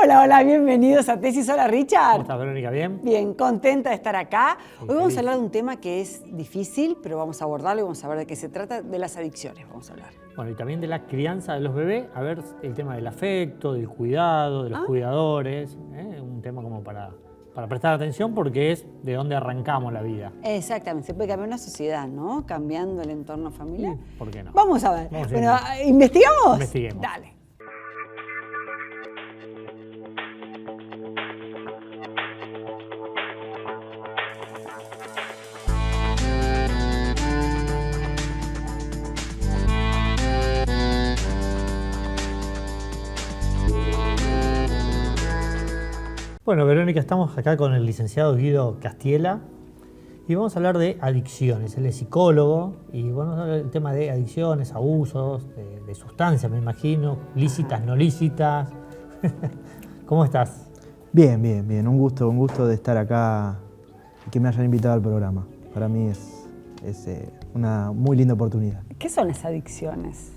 Hola, hola, bienvenidos a Tesis. Hola, Richard. ¿Cómo estás, Verónica? ¿Bien? Bien, contenta de estar acá. Hoy vamos feliz. a hablar de un tema que es difícil, pero vamos a abordarlo y vamos a ver de qué se trata, de las adicciones vamos a hablar. Bueno, y también de la crianza de los bebés, a ver el tema del afecto, del cuidado, de los cuidadores, un tema como para prestar atención porque es de dónde arrancamos la vida. Exactamente, se puede cambiar una sociedad, ¿no? Cambiando el entorno familiar. ¿Por qué no? Vamos a ver. Vamos a Bueno, ¿investigamos? Investiguemos. Dale. Bueno, Verónica, estamos acá con el licenciado Guido Castiela y vamos a hablar de adicciones. Él es psicólogo y vamos a hablar del tema de adicciones, abusos, de sustancias, me imagino, lícitas, no lícitas. ¿Cómo estás? Bien, bien, bien. Un gusto de estar acá y que me hayan invitado al programa. Para mí es una muy linda oportunidad. ¿Qué son las adicciones?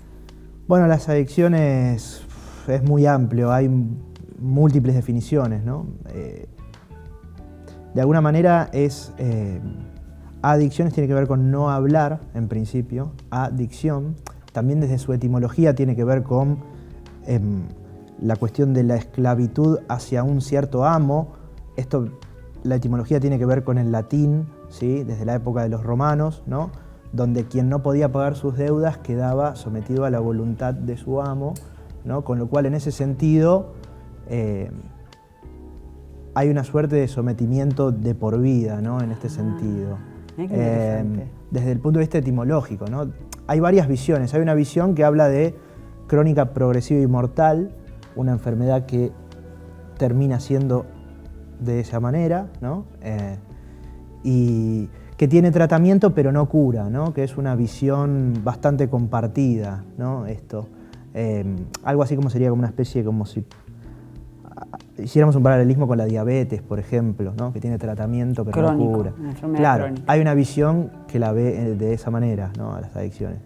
Bueno, las adicciones es muy amplio, hay múltiples definiciones, ¿no? De alguna manera adicciones tiene que ver con no hablar, en principio. Adicción, también desde su etimología tiene que ver con la cuestión de la esclavitud hacia un cierto amo. La etimología tiene que ver con el latín, ¿sí? Desde la época de los romanos, ¿no? Donde quien no podía pagar sus deudas quedaba sometido a la voluntad de su amo, ¿no? Con lo cual, en ese sentido, hay una suerte de sometimiento de por vida, ¿no? En este sentido. Qué interesante. Desde el punto de vista etimológico, ¿no? Hay varias visiones. Hay una visión que habla de crónica progresiva y mortal, una enfermedad que termina siendo de esa manera, ¿no? Y que tiene tratamiento pero no cura, ¿no? Que es una visión bastante compartida, ¿no? Algo así como sería como una especie, como si hiciéramos un paralelismo con la diabetes, por ejemplo, ¿no? Que tiene tratamiento pero Crónico, no cura. una enfermedad Claro, crónica. hay una visión que la ve de esa manera, ¿no? A las adicciones.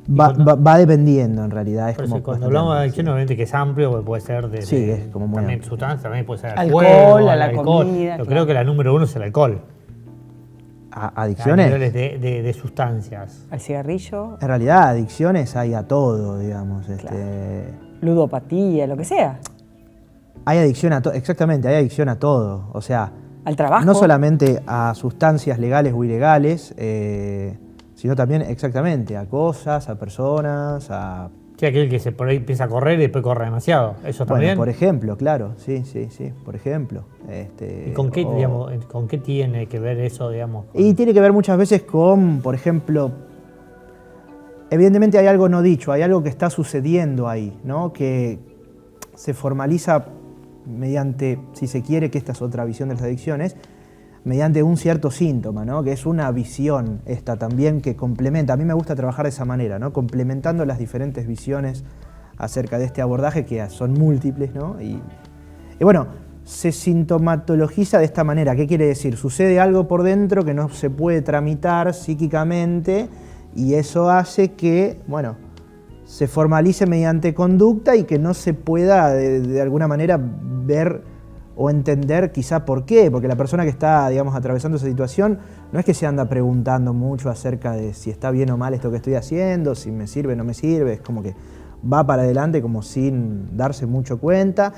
Va dependiendo, en realidad. Es Por como eso, cuando bastante hablamos de amplio, adicción, sí. obviamente que es amplio, porque puede ser Sí, es como muy también amplio. sustancias, también puede ser Alcohol, juego, a la alcohol. comida, Yo claro. creo que la número uno es el alcohol. ¿Adicciones? A niveles de sustancias. ¿Al cigarrillo? En realidad, adicciones hay a todo, digamos. ¿Ludopatía? Lo que sea. Hay adicción a todo, exactamente, hay adicción a todo. O sea, ¿Al trabajo? no solamente a sustancias legales o ilegales, sino también exactamente a cosas, a personas, a... Sí, aquel que por ahí empieza a correr y después corre demasiado. ¿Eso también? Bueno, por ejemplo, claro, sí, por ejemplo. ¿Y con qué, digamos, con qué tiene que ver eso, digamos? Y tiene que ver muchas veces con, por ejemplo, evidentemente hay algo no dicho, hay algo que está sucediendo ahí, ¿no? Que se formaliza mediante, si se quiere, que esta es otra visión de las adicciones, mediante un cierto síntoma, ¿no? Que es una visión esta también que complementa. A mí me gusta trabajar de esa manera, ¿no? Complementando las diferentes visiones acerca de este abordaje, que son múltiples, ¿no? Y bueno, se sintomatologiza de esta manera. ¿Qué quiere decir? Sucede algo por dentro que no se puede tramitar psíquicamente y eso hace que, bueno, se formalice mediante conducta y que no se pueda de alguna manera ver o entender quizá por qué, porque la persona que está, digamos, atravesando esa situación no es que se anda preguntando mucho acerca de si está bien o mal esto que estoy haciendo, si me sirve o no me sirve, es como que va para adelante como sin darse mucho cuenta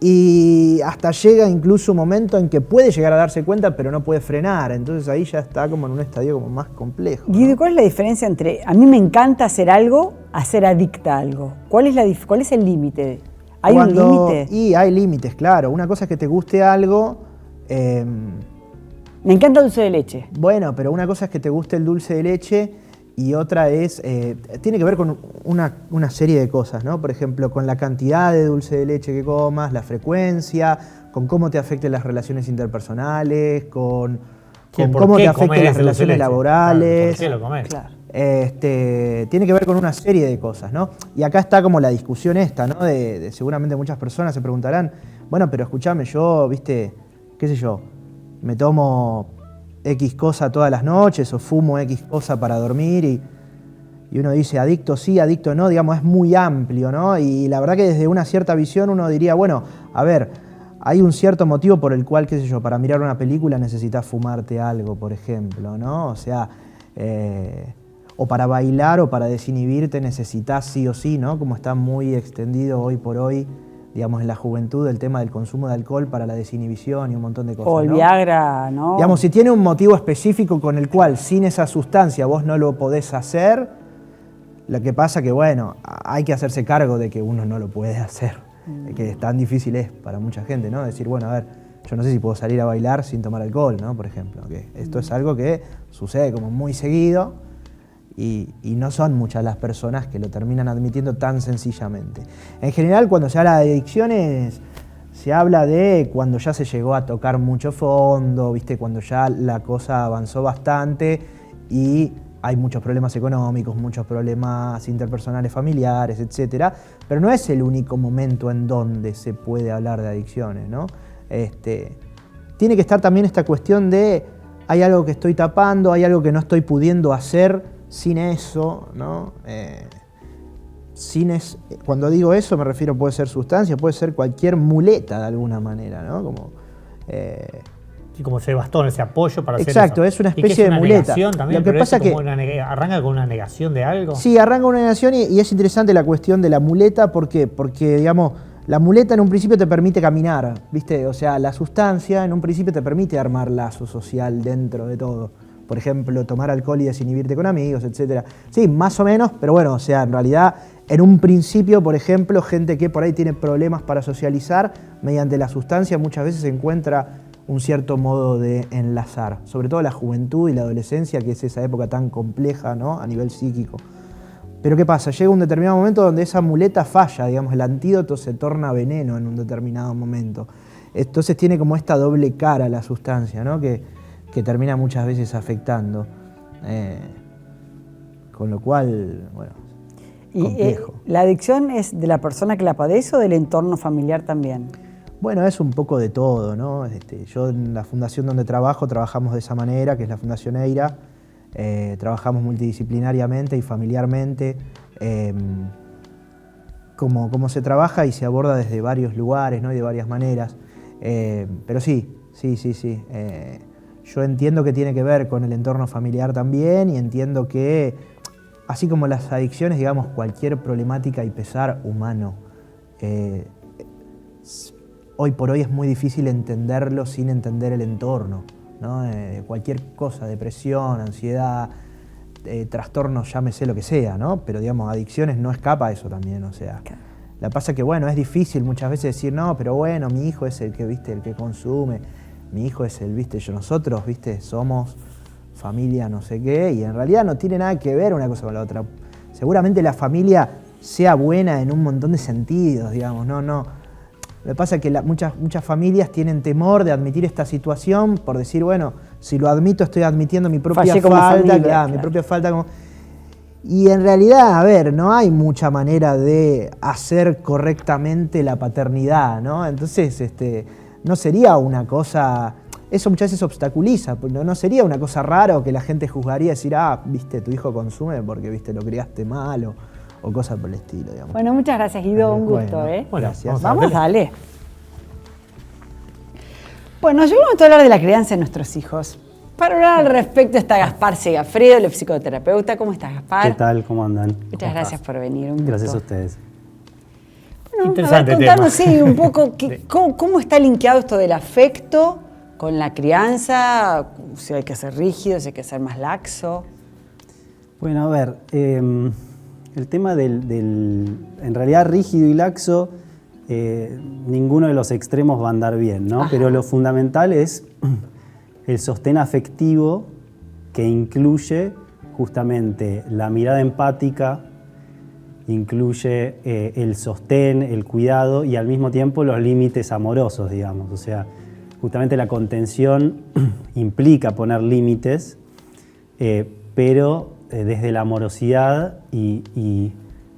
y hasta llega incluso un momento en que puede llegar a darse cuenta pero no puede frenar, entonces ahí ya está como en un estadio como más complejo, ¿no? Guido, ¿cuál es la diferencia entre a mí me encanta hacer algo a ser adicta a algo? ¿Cuál es el límite? ¿Hay un límite? Y hay límites, claro. Una cosa es que te guste algo. Me encanta el dulce de leche. Bueno, pero una cosa es que te guste el dulce de leche y otra es... tiene que ver con una serie de cosas, ¿no? Por ejemplo, con la cantidad de dulce de leche que comas, la frecuencia, con cómo te afecten las relaciones interpersonales, con cómo te afecten las relaciones laborales. Claro, ¿por qué lo comés? Claro. Tiene que ver con una serie de cosas, ¿no? Y acá está como la discusión esta, ¿no? De seguramente muchas personas se preguntarán, bueno, pero escúchame, yo, viste, qué sé yo, me tomo X cosa todas las noches o fumo X cosa para dormir y uno dice adicto sí, adicto no, digamos, es muy amplio, ¿no? Y la verdad que desde una cierta visión uno diría, bueno, a ver, hay un cierto motivo por el cual, qué sé yo, para mirar una película necesitas fumarte algo, por ejemplo, ¿no? O sea, o para bailar o para desinhibirte necesitas sí o sí, ¿no? Como está muy extendido hoy por hoy, digamos, en la juventud, el tema del consumo de alcohol para la desinhibición y un montón de cosas, O el ¿no? Viagra, ¿no? Digamos, si tiene un motivo específico con el cual sin esa sustancia vos no lo podés hacer, lo que pasa que, bueno, hay que hacerse cargo de que uno no lo puede hacer, que tan difícil es para mucha gente, ¿no? Decir, bueno, a ver, yo no sé si puedo salir a bailar sin tomar alcohol, ¿no? Por ejemplo, que esto es algo que sucede como muy seguido y no son muchas las personas que lo terminan admitiendo tan sencillamente. En general, cuando se habla de adicciones, se habla de cuando ya se llegó a tocar mucho fondo, ¿viste? Cuando ya la cosa avanzó bastante y hay muchos problemas económicos, muchos problemas interpersonales familiares, etc. Pero no es el único momento en donde se puede hablar de adicciones, ¿no? Tiene que estar también esta cuestión de hay algo que estoy tapando, hay algo que no estoy pudiendo hacer sin eso, ¿no? Cuando digo eso me refiero, puede ser sustancia, puede ser cualquier muleta de alguna manera, ¿no? Como, Sí, como ese bastón, ese apoyo para hacer eso. exacto, es una especie de muleta. También, Lo que pasa es que arranca con una negación de algo. sí, arranca una negación y es interesante la cuestión de la muleta. ¿Por qué? Porque, digamos, la muleta en un principio te permite caminar, ¿viste? O sea, la sustancia en un principio te permite armar lazo social dentro de todo. Por ejemplo, tomar alcohol y desinhibirte con amigos, etc. Sí, más o menos, pero bueno, o sea, en realidad, en un principio, por ejemplo, gente que por ahí tiene problemas para socializar, mediante la sustancia muchas veces encuentra un cierto modo de enlazar, sobre todo la juventud y la adolescencia, que es esa época tan compleja, ¿no? A nivel psíquico. Pero ¿qué pasa? Llega un determinado momento donde esa muleta falla, digamos, el antídoto se torna veneno en un determinado momento. Entonces tiene como esta doble cara la sustancia, ¿no? Que termina muchas veces afectando. Con lo cual, bueno, complejo. ¿Y la adicción es de la persona que la padece o del entorno familiar también? Bueno, es un poco de todo, ¿no? Yo en la fundación donde trabajo, trabajamos de esa manera, que es la Fundación EIRA. Trabajamos multidisciplinariamente y familiarmente. Como se trabaja y se aborda desde varios lugares, ¿no? Y de varias maneras. Pero sí. Yo entiendo que tiene que ver con el entorno familiar también y entiendo que, así como las adicciones, digamos, cualquier problemática y pesar humano, hoy por hoy es muy difícil entenderlo sin entender el entorno, ¿no? Cualquier cosa, depresión, ansiedad, trastornos, llámese lo que sea, ¿no? Pero digamos, adicciones no escapa a eso también, o sea. La pasa que, bueno, es difícil muchas veces decir, no, pero bueno, mi hijo es el que, ¿viste? El que consume, mi hijo es el, ¿viste? Nosotros, ¿viste? Somos familia no sé qué, y en realidad no tiene nada que ver una cosa con la otra. Seguramente la familia sea buena en un montón de sentidos, digamos, no. Lo que pasa es que muchas familias tienen temor de admitir esta situación por decir, bueno, si lo admito estoy admitiendo mi propia falta, claro. Mi propia falta. Y en realidad, a ver, no hay mucha manera de hacer correctamente la paternidad, ¿no? Entonces, no sería una cosa, eso muchas veces obstaculiza, no sería una cosa rara o que la gente juzgaría decir, viste, tu hijo consume porque, viste, lo criaste mal o cosas por el estilo, digamos. Bueno, muchas gracias, Guido, un gusto, bueno, Bueno, gracias. Vamos, dale. Bueno, llegó el momento de hablar de la crianza de nuestros hijos. Para hablar al respecto está Gaspar Segafredo, el psicoterapeuta. ¿Cómo estás, Gaspar? ¿Qué tal? ¿Cómo andan? Muchas gracias por venir. Un gusto. Gracias a ustedes. Bueno, Interesante contanos, tema. sí, un poco cómo está linkeado esto del afecto con la crianza, si hay que ser rígido, si hay que ser más laxo. Bueno, a ver, el tema en realidad rígido y laxo, ninguno de los extremos va a andar bien, ¿no? Ajá. Pero lo fundamental es el sostén afectivo que incluye justamente la mirada empática, incluye el sostén, el cuidado y al mismo tiempo los límites amorosos, digamos. O sea, justamente la contención implica poner límites, pero desde la amorosidad y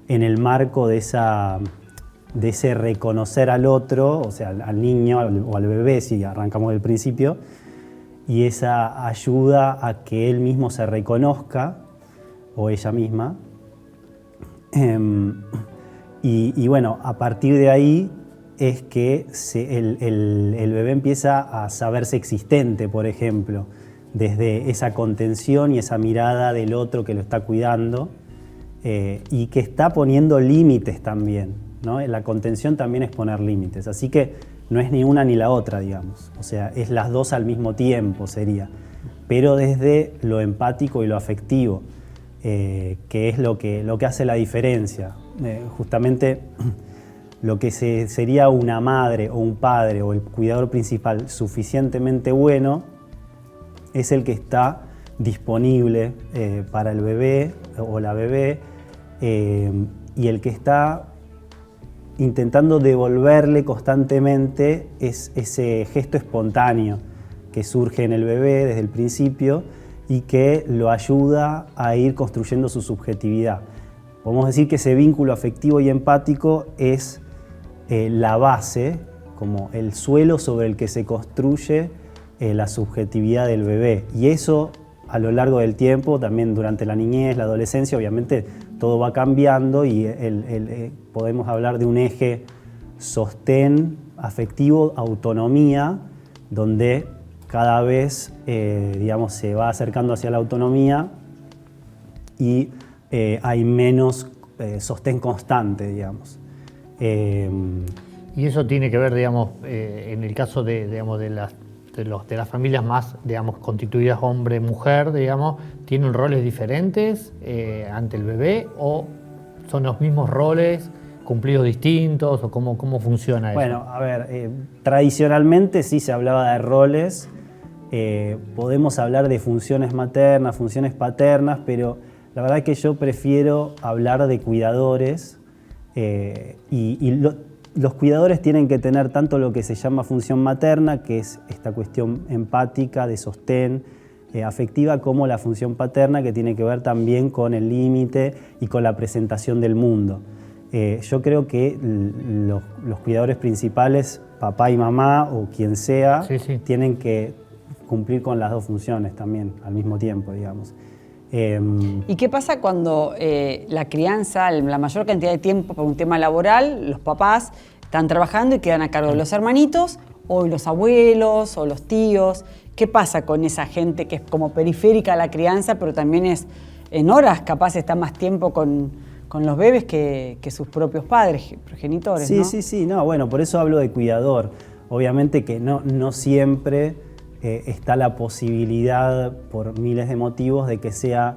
en el marco de ese reconocer al otro, o sea, al niño o al bebé, si arrancamos del principio, y esa ayuda a que él mismo se reconozca, o ella misma, Y bueno, a partir de ahí es que el bebé empieza a saberse existente, por ejemplo, desde esa contención y esa mirada del otro que lo está cuidando, y que está poniendo límites también, ¿no? La contención también es poner límites, así que no es ni una ni la otra, digamos. O sea, es las dos al mismo tiempo sería, pero desde lo empático y lo afectivo, que es lo que hace la diferencia. Justamente lo que sería una madre o un padre o el cuidador principal suficientemente bueno es el que está disponible para el bebé o la bebé, y el que está intentando devolverle constantemente ese gesto espontáneo que surge en el bebé desde el principio y que lo ayuda a ir construyendo su subjetividad. Podemos decir que ese vínculo afectivo y empático es la base, como el suelo sobre el que se construye la subjetividad del bebé. Y eso a lo largo del tiempo, también durante la niñez, la adolescencia, obviamente todo va cambiando y podemos hablar de un eje sostén afectivo, autonomía, donde cada vez digamos, se va acercando hacia la autonomía y hay menos sostén constante, digamos. Y eso tiene que ver, digamos, en el caso de las familias más, digamos, constituidas hombre-mujer, digamos, ¿tienen roles diferentes ante el bebé o son los mismos roles cumplidos distintos o cómo funciona eso? Bueno, a ver, tradicionalmente sí se hablaba de roles, podemos hablar de funciones maternas, funciones paternas, pero la verdad es que yo prefiero hablar de cuidadores los cuidadores tienen que tener tanto lo que se llama función materna, que es esta cuestión empática, de sostén, afectiva, como la función paterna, que tiene que ver también con el límite y con la presentación del mundo. Yo creo que los cuidadores principales, papá y mamá o quien sea, sí, tienen que cumplir con las dos funciones también al mismo tiempo, digamos. ¿Y qué pasa cuando la crianza, la mayor cantidad de tiempo por un tema laboral, los papás están trabajando y quedan a cargo de los hermanitos o los abuelos o los tíos? ¿Qué pasa con esa gente que es como periférica a la crianza, pero también es en horas capaz está más tiempo con los bebés que sus propios padres, progenitores? Sí, ¿no? sí, no, bueno, por eso hablo de cuidador. Obviamente que no siempre está la posibilidad, por miles de motivos, de que sea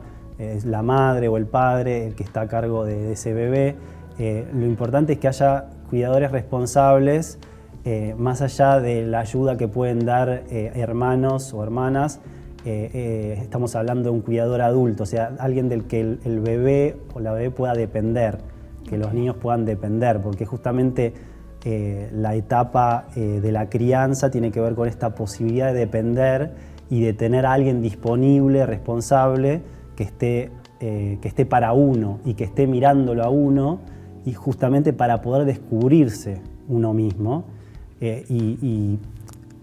la madre o el padre el que está a cargo de ese bebé. Lo importante es que haya cuidadores responsables, más allá de la ayuda que pueden dar hermanos o hermanas. Estamos hablando de un cuidador adulto, o sea, alguien del que el bebé o la bebé pueda depender, que los niños puedan depender, porque justamente la etapa de la crianza tiene que ver con esta posibilidad de depender y de tener a alguien disponible, responsable, que esté para uno y que esté mirándolo a uno, y justamente para poder descubrirse uno mismo. Y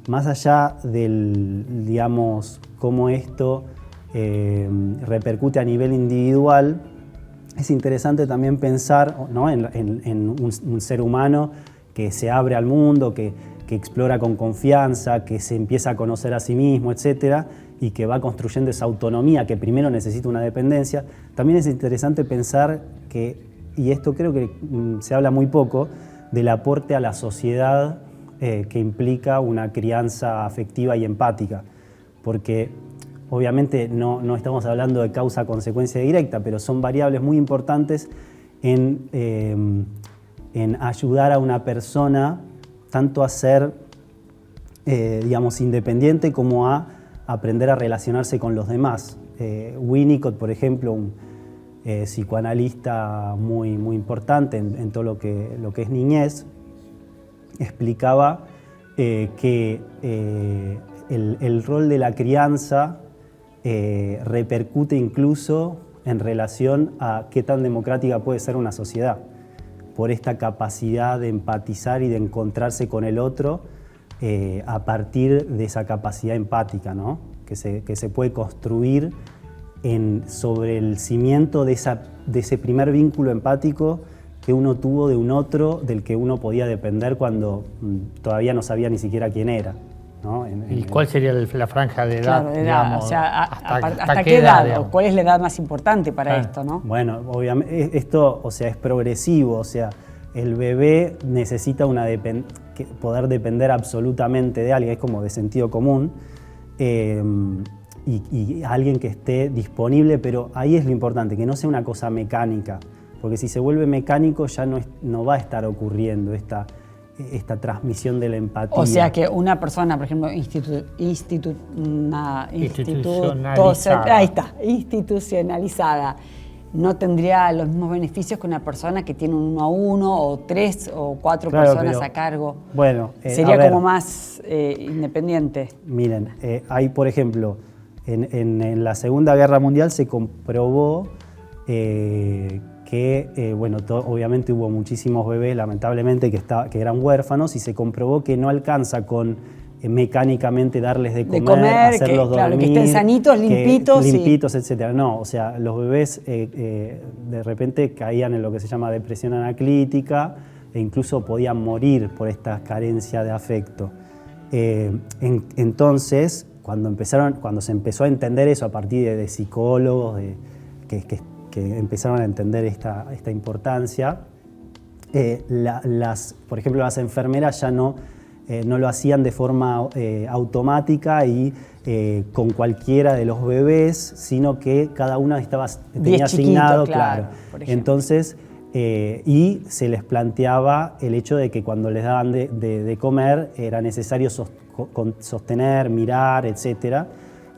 más allá del, digamos, cómo esto repercute a nivel individual, es interesante también pensar, ¿no?, en un ser humano que se abre al mundo, que explora con confianza, que se empieza a conocer a sí mismo, etcétera, y que va construyendo esa autonomía que primero necesita una dependencia. También es interesante pensar que, y esto creo que se habla muy poco, del aporte a la sociedad que implica una crianza afectiva y empática, porque obviamente no estamos hablando de causa-consecuencia directa, pero son variables muy importantes en ayudar a una persona tanto a ser, digamos, independiente como a aprender a relacionarse con los demás. Winnicott, por ejemplo, un psicoanalista muy importante en todo lo que es niñez, explicaba que el rol de la crianza repercute incluso en relación a qué tan democrática puede ser una sociedad, por esta capacidad de empatizar y de encontrarse con el otro a partir de esa capacidad empática, ¿no?, que se puede construir sobre el cimiento de ese primer vínculo empático que uno tuvo de un otro del que uno podía depender cuando todavía no sabía ni siquiera quién era, ¿no? ¿Y cuál sería la franja de edad? Claro, de edad. Digamos, O sea, ¿hasta qué qué edad? digamos? ¿O cuál es la edad más importante para esto, no? Bueno, obviamente esto, o sea, es progresivo, o sea, el bebé necesita poder depender absolutamente de alguien, es como de sentido común, y alguien que esté disponible, pero ahí es lo importante, que no sea una cosa mecánica, porque si se vuelve mecánico ya no va a estar ocurriendo esta transmisión de la empatía. O sea que una persona, por ejemplo, institucionalizada, no tendría los mismos beneficios que una persona que tiene un 1 a 1 o 3 o 4 personas a cargo. Bueno, sería como más independiente. Miren, hay, por ejemplo, en la Segunda Guerra Mundial se comprobó que, obviamente hubo muchísimos bebés, lamentablemente, que eran huérfanos, y se comprobó que no alcanza con mecánicamente darles de comer, hacerlos dormir, que estén sanitos, limpitos, etcétera. No, o sea, los bebés de repente caían en lo que se llama depresión anaclítica e incluso podían morir por esta carencia de afecto. Entonces, cuando se empezó a entender eso a partir de psicólogos que empezaron a entender esta importancia, por ejemplo, las enfermeras ya no lo hacían de forma automática y con cualquiera de los bebés, sino que cada una tenía asignado, claro. Entonces, y se les planteaba el hecho de que cuando les daban de comer era necesario sostener, mirar, etc.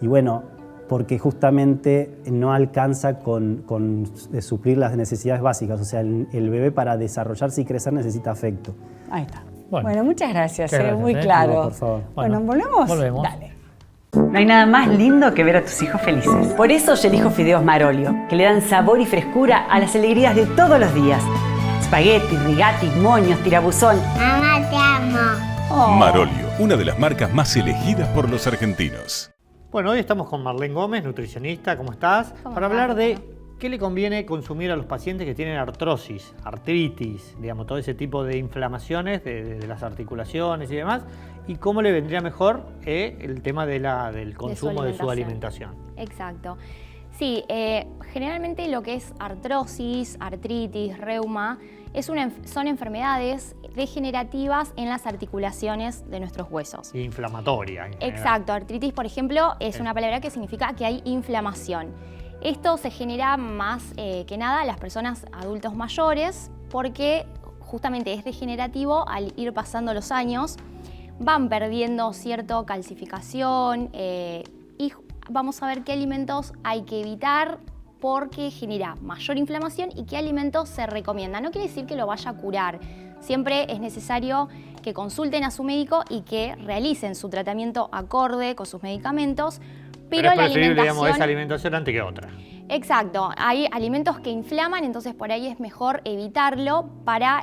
Y bueno, porque justamente no alcanza con suplir las necesidades básicas. O sea, el bebé para desarrollarse y crecer necesita afecto. Ahí está. Bueno, muchas gracias, gracias, muy claro. No, por favor. Bueno, ¿volvemos? Volvemos. Dale. No hay nada más lindo que ver a tus hijos felices. Por eso yo elijo fideos Marolio, que le dan sabor y frescura a las alegrías de todos los días. Spaghetti, rigati, moños, tirabuzón. Mamá, te amo. Marolio, una de las marcas más elegidas por los argentinos. Bueno, hoy estamos con Marlene Gómez, nutricionista. ¿Cómo estás? Para hablar de qué le conviene consumir a los pacientes que tienen artrosis, artritis, digamos, todo ese tipo de inflamaciones de las articulaciones y demás, y cómo le vendría mejor el tema del consumo de su alimentación. Exacto. Sí, generalmente lo que es artrosis, artritis, reuma, son enfermedades degenerativas en las articulaciones de nuestros huesos. Y inflamatoria. Exacto. Artritis, por ejemplo, es una palabra que significa que hay inflamación. Esto se genera más que nada en las personas adultos mayores porque justamente es degenerativo. Al ir pasando los años van perdiendo cierta calcificación y vamos a ver qué alimentos hay que evitar porque genera mayor inflamación y qué alimentos se recomiendan. No quiere decir que lo vaya a curar. Siempre es necesario que consulten a su médico y que realicen su tratamiento acorde con sus medicamentos. Pero es la preferible, alimentación, digamos, esa alimentación antes que otra. Exacto, hay alimentos que inflaman, entonces por ahí es mejor evitarlo para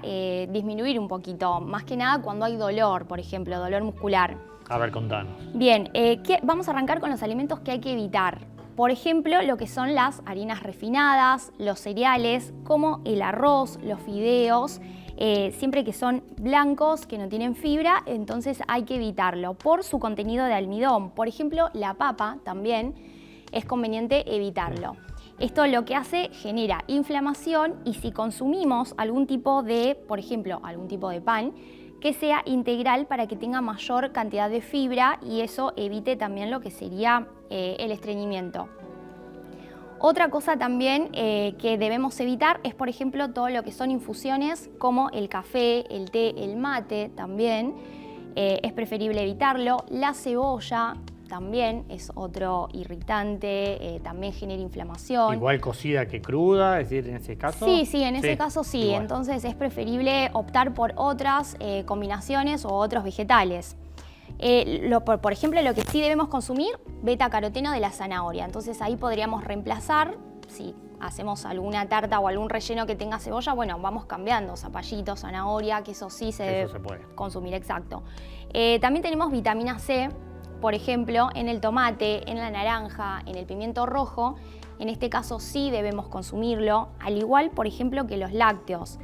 disminuir un poquito, más que nada cuando hay dolor, por ejemplo, dolor muscular. A ver, contanos. Bien, vamos a arrancar con los alimentos que hay que evitar. Por ejemplo, lo que son las harinas refinadas, los cereales, como el arroz, los fideos, siempre que son blancos, que no tienen fibra, entonces hay que evitarlo por su contenido de almidón. Por ejemplo, la papa también es conveniente evitarlo. Esto lo que hace, genera inflamación y si consumimos algún tipo de, por ejemplo, algún tipo de pan, que sea integral para que tenga mayor cantidad de fibra y eso evite también lo que sería el estreñimiento. Otra cosa también que debemos evitar es, por ejemplo, todo lo que son infusiones como el café, el té, el mate también. Es preferible evitarlo. La cebolla también es otro irritante, también genera inflamación. Igual cocida que cruda, es decir, en ese caso. Sí, en ese caso sí. Igual. Entonces es preferible optar por otras combinaciones o otros vegetales. Por ejemplo, lo que sí debemos consumir, beta-caroteno de la zanahoria. Entonces ahí podríamos reemplazar, si hacemos alguna tarta o algún relleno que tenga cebolla, bueno, vamos cambiando, zapallito, zanahoria, que eso sí se debe consumir, exacto. También tenemos vitamina C, por ejemplo, en el tomate, en la naranja, en el pimiento rojo. en este caso sí debemos consumirlo, al igual, por ejemplo, que los lácteos.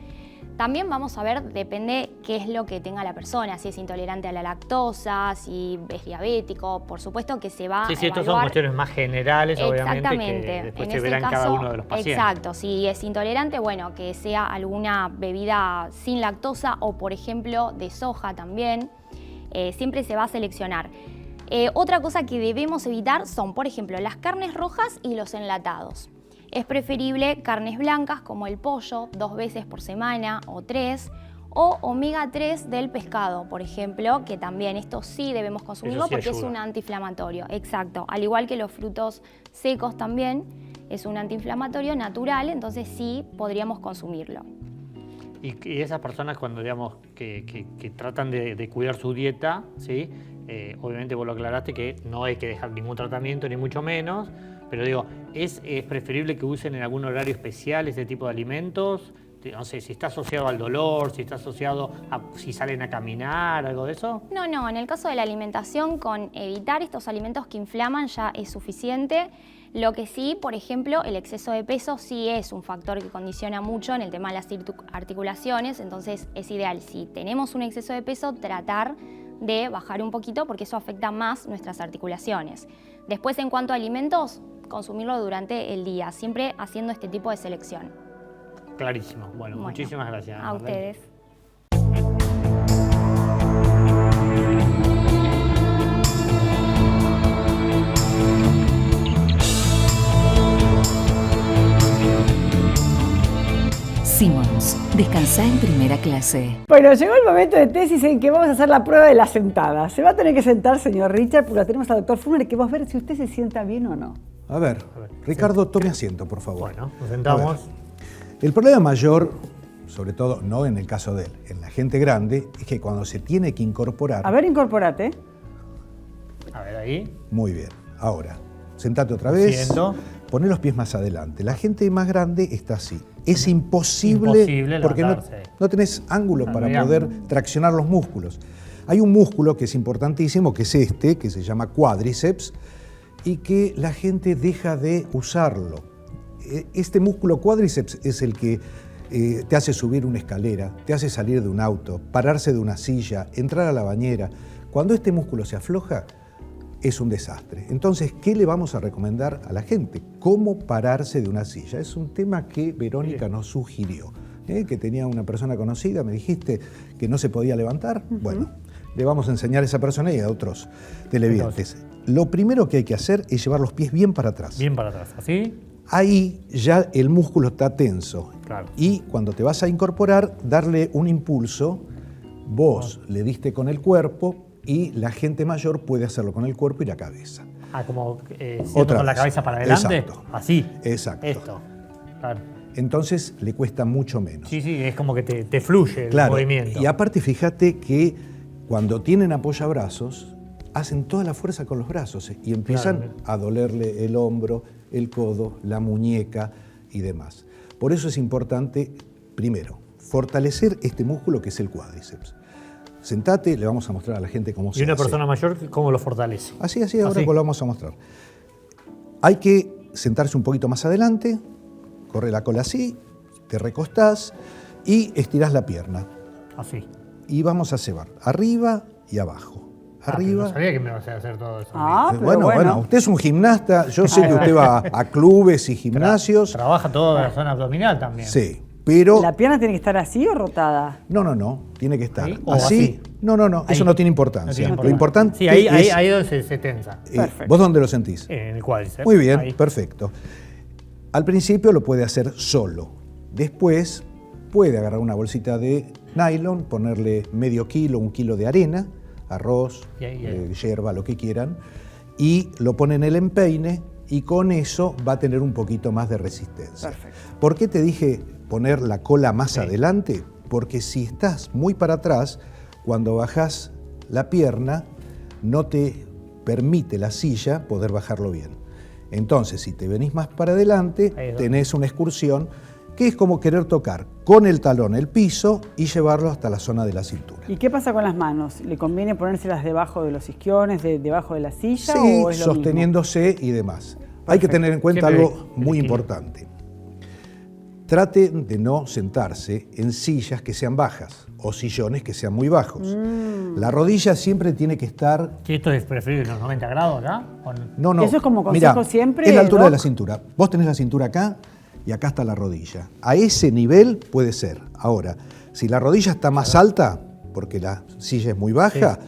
También vamos a ver, depende qué es lo que tenga la persona, si es intolerante a la lactosa, si es diabético, por supuesto que se va a Sí, estas son evaluar. cuestiones más generales, obviamente, Exactamente. que después En se ese verán caso, cada uno de los pacientes. Exacto, si es intolerante, bueno, que sea alguna bebida sin lactosa o, por ejemplo, de soja también, siempre se va a seleccionar. Otra cosa que debemos evitar son, por ejemplo, las carnes rojas y los enlatados. Es preferible carnes blancas como el pollo 2 veces por semana o 3, o omega 3 del pescado, por ejemplo, que también esto sí debemos consumirlo sí porque es ayuda. un antiinflamatorio. Exacto, al igual que los frutos secos también es un antiinflamatorio natural, entonces sí podríamos consumirlo. Y esas personas cuando digamos que tratan de cuidar su dieta, ¿sí? Obviamente vos lo aclaraste que no hay que dejar ningún tratamiento, ni mucho menos, pero digo, ¿es preferible que usen en algún horario especial este tipo de alimentos? No sé, si está asociado al dolor, si está asociado a si salen a caminar, algo de eso. No, en el caso de la alimentación, con evitar estos alimentos que inflaman ya es suficiente. Lo que sí, por ejemplo, el exceso de peso sí es un factor que condiciona mucho en el tema de las articulaciones, entonces es ideal, si tenemos un exceso de peso, tratar de bajar un poquito porque eso afecta más nuestras articulaciones. Después, en cuanto a alimentos, consumirlo durante el día, siempre haciendo este tipo de selección. Clarísimo. Bueno, muchísimas gracias. A Marlene. ustedes. Simmons, descansá en primera clase. Bueno, llegó el momento de tesis en que vamos a hacer la prueba de la sentada. Se va a tener que sentar, señor Richard, porque la tenemos al doctor Fulmer, que va a ver si usted se sienta bien o no. A ver, Ricardo, tome asiento, por favor. Bueno, nos sentamos. El problema mayor, sobre todo no en el caso de él, en la gente grande, es que cuando se tiene que incorporar... A ver, incorporate. A ver, ahí. Muy bien. Ahora, sentate otra vez. Siento. Poné los pies más adelante. La gente más grande está así. Es imposible porque levantarse. no tenés ángulo Claro, para no hay poder ángulo. traccionar los músculos. Hay un músculo que es importantísimo, que es este, que se llama cuádriceps, y que la gente deja de usarlo. Este músculo cuádriceps es el que te hace subir una escalera, te hace salir de un auto, pararse de una silla, entrar a la bañera. Cuando este músculo se afloja, es un desastre. Entonces, ¿qué le vamos a recomendar a la gente? ¿Cómo pararse de una silla? Es un tema que Verónica nos sugirió, que tenía una persona conocida, me dijiste que no se podía levantar. Bueno, le vamos a enseñar a esa persona y a otros televidentes. Lo primero que hay que hacer es llevar los pies bien para atrás. Bien para atrás, ¿así? Ahí ya el músculo está tenso. Claro. Y cuando te vas a incorporar, darle un impulso. Vos le diste con el cuerpo y la gente mayor puede hacerlo con el cuerpo y la cabeza. Ah, como siendo Otra con la vez. cabeza para adelante. Exacto. Así. Exacto. Esto. Claro. Entonces le cuesta mucho menos. Sí, es como que te fluye el Claro. movimiento. Y aparte, fíjate que cuando tienen apoyabrazos, hacen toda la fuerza con los brazos y empiezan Claro. a dolerle el hombro, el codo, la muñeca y demás. Por eso es importante, primero, fortalecer este músculo que es el cuádriceps. Sentate, le vamos a mostrar a la gente cómo se Y una hace. persona mayor, ¿cómo lo fortalece? Así, ahora Así. lo vamos a mostrar. Hay que sentarse un poquito más adelante, corre la cola así, te recostás y estirás la pierna. Así. Y vamos a cebar arriba y abajo. Pero Arriba. no sabía que me ibas a hacer todo eso. Pero bueno, usted es un gimnasta, yo sé que usted va a clubes y gimnasios. Trabaja toda la zona abdominal también. Sí, pero ¿La pierna tiene que estar así o rotada? no, tiene que estar ¿Ahí o así. así? No, Ahí. eso no tiene importancia. No Lo importante Sí, ahí es es donde se tensa. Perfecto. ¿Vos dónde lo sentís? En el cuádriceps. Muy bien, Ahí. perfecto. Al principio lo puede hacer solo. Después puede agarrar una bolsita de nylon, ponerle medio kilo, 1 kilo de arena, arroz, Y ahí. yerba, lo que quieran, y lo pone en el empeine y con eso va a tener un poquito más de resistencia. Perfecto. ¿Por qué te dije poner la cola más adelante? Porque si estás muy para atrás, cuando bajas la pierna, no te permite la silla poder bajarlo bien. Entonces, si te venís más para adelante, Ahí es donde- tenés una excursión que es como querer tocar con el talón el piso y llevarlo hasta la zona de la cintura. ¿Y qué pasa con las manos? ¿Le conviene ponérselas debajo de los isquiones, debajo de la silla Sí, o es lo mismo? sosteniéndose y demás. Hay que tener en cuenta Siempre algo muy equilibrio. importante. Trate de no sentarse en sillas que sean bajas o sillones que sean muy bajos. La rodilla siempre tiene que estar... ¿Que esto es preferible los 90 grados acá? ¿O no? No, no. Eso es como Mirá, consejo siempre, es la altura de la Doc. cintura. Vos tenés la cintura acá y acá está la rodilla. A ese nivel puede ser. Ahora, si la rodilla está más alta, porque la silla es muy baja,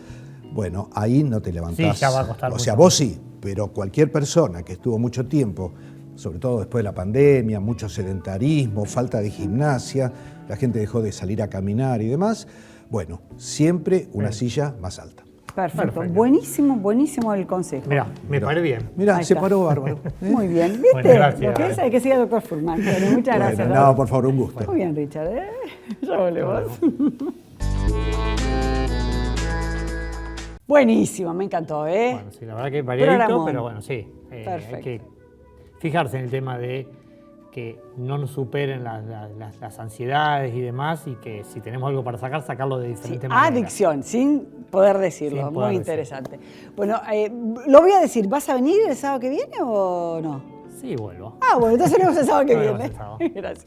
bueno, ahí no te levantás. Sí, ya va a costar O sea, mucho. vos sí, pero cualquier persona que estuvo mucho tiempo, sobre todo después de la pandemia, mucho sedentarismo, falta de gimnasia, la gente dejó de salir a caminar y demás, bueno, siempre una silla más alta. Perfecto. Perfecto. Buenísimo, buenísimo el consejo. Mirá, me paré bien. Mirá, Ahí se está. paró bárbaro. Muy bien, ¿viste? Bueno, gracias. Lo que es, hay que seguir al doctor Fullman. Bueno, muchas gracias. Bueno, no, Doc. por favor, un gusto. Muy bien, Richard. Ya volvemos. Buenísimo, me encantó, ¿eh? Bueno, sí, la verdad que variadito, Programón. pero bueno, sí. Perfecto. Hay que fijarse en el tema de que no nos superen las ansiedades y demás, y que si tenemos algo para sacar, sacarlo de Sí, diferente manera. adicción, sin poder decirlo. Sin poder Muy decirlo. interesante. Bueno, lo voy a decir. ¿Vas a venir el sábado que viene o no? Sí, vuelvo. Ah, bueno, entonces nos vemos el sábado que Nos vemos viene. el sábado. Gracias.